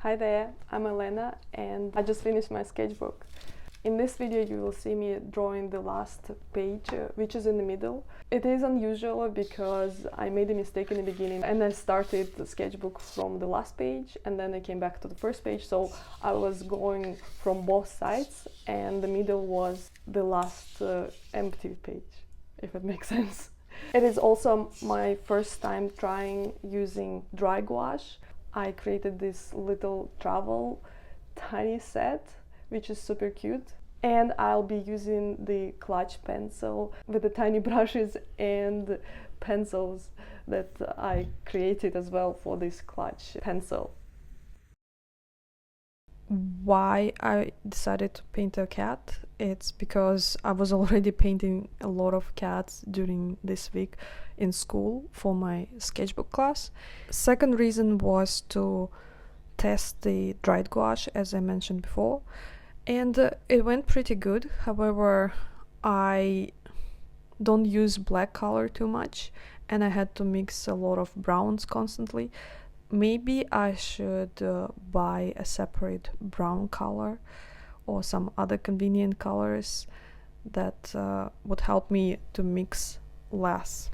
Hi there, I'm Elena and I just finished my sketchbook. In this video you will see me drawing the last page, which is in the middle. It is unusual because I made a mistake in the beginning and I started the sketchbook from the last page and then I came back to the first page, so I was going from both sides and the middle was the last empty page, if it makes sense. It is also my first time trying using dry gouache. I created this little travel tiny set, which is super cute. And I'll be using the clutch pencil with the tiny brushes and pencils that I created as well for this clutch pencil. Why I decided to paint a cat? It's because I was already painting a lot of cats during this week in school for my sketchbook class. Second reason was to test the dried gouache, as I mentioned before, and it went pretty good. However, I don't use black color too much and I had to mix a lot of browns constantly. Maybe I should buy a separate brown color or some other convenient colors that would help me to mix less.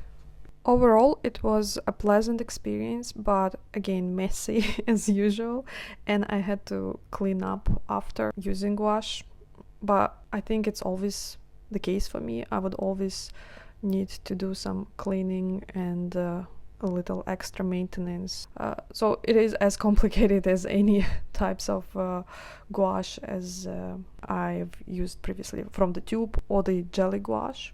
Overall, it was a pleasant experience, but again, messy as usual, and I had to clean up after using gouache. But I think it's always the case for me. I would always need to do some cleaning and a little extra maintenance. So it is as complicated as any types of gouache as I've used previously from the tube or the jelly gouache.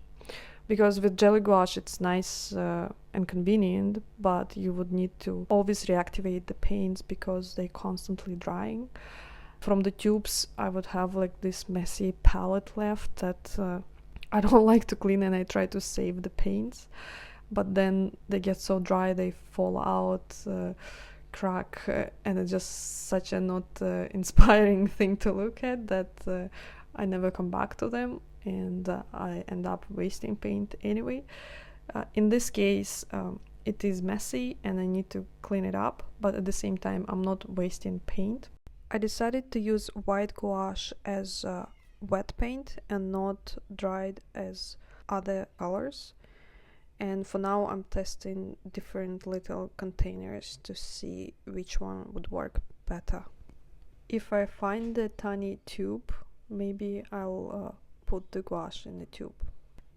Because with jelly gouache it's nice and convenient, but you would need to always reactivate the paints because they're constantly drying. From the tubes I would have like this messy palette left that I don't like to clean, and I try to save the paints. But then they get so dry, they fall out, crack, and it's just such a not inspiring thing to look at that I never come back to them, and I end up wasting paint anyway. In this case, it is messy and I need to clean it up, but at the same time I'm not wasting paint. I decided to use white gouache as wet paint and not dried as other colors. And for now I'm testing different little containers to see which one would work better. If I find the tiny tube, maybe I'll put the gouache in the tube.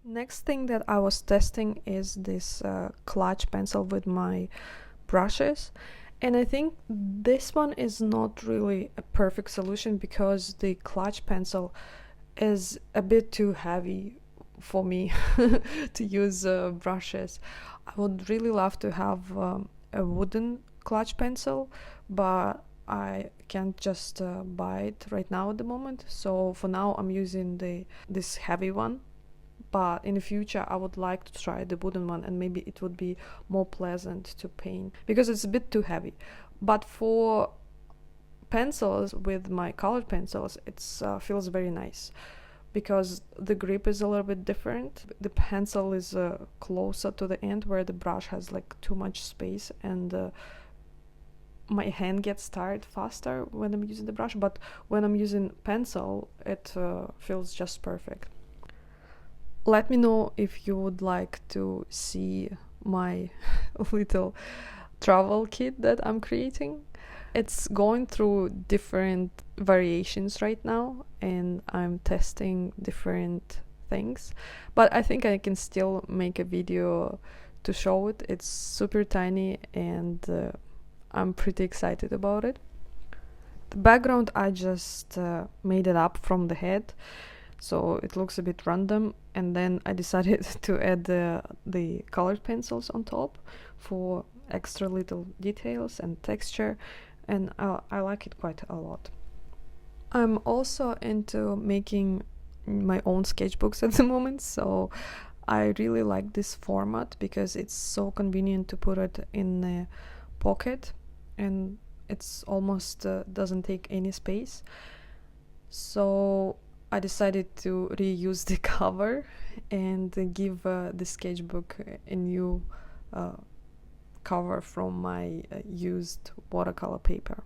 Next thing that I was testing is this clutch pencil with my brushes. And I think this one is not really a perfect solution because the clutch pencil is a bit too heavy for me to use brushes. I would really love to have a wooden clutch pencil, but I can't just buy it right now at the moment. So for now I'm using this heavy one, but in the future I would like to try the wooden one, and maybe it would be more pleasant to paint because it's a bit too heavy. But for pencils with my colored pencils, it feels very nice, because the grip is a little bit different. The pencil is closer to the end where the brush has like too much space, and my hand gets tired faster when I'm using the brush, but when I'm using pencil it feels just perfect. Let me know if you would like to see my little travel kit that I'm creating. It's going through different variations right now and I'm testing different things, but I think I can still make a video to show it. It's super tiny and I'm pretty excited about it. The background I just made it up from the head, so it looks a bit random, and then I decided to add the colored pencils on top for extra little details and texture, and I like it quite a lot. I'm also into making my own sketchbooks at the moment, so I really like this format because it's so convenient to put it in a pocket and it's almost doesn't take any space. So I decided to reuse the cover and give the sketchbook a new cover from my used watercolor paper.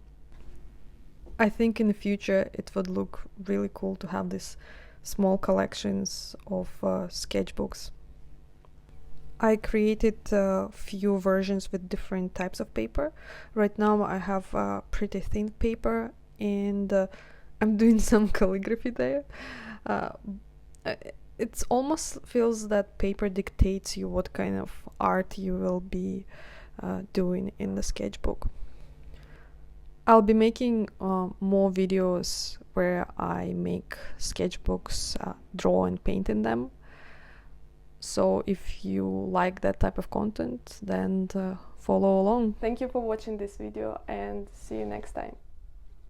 I think in the future it would look really cool to have these small collections of sketchbooks. I created a few versions with different types of paper. Right now I have pretty thin paper, and I'm doing some calligraphy there. It almost feels that paper dictates you what kind of art you will be doing in the sketchbook. I'll be making more videos where I make sketchbooks, draw and paint in them. So if you like that type of content, then follow along. Thank you for watching this video, and see you next time.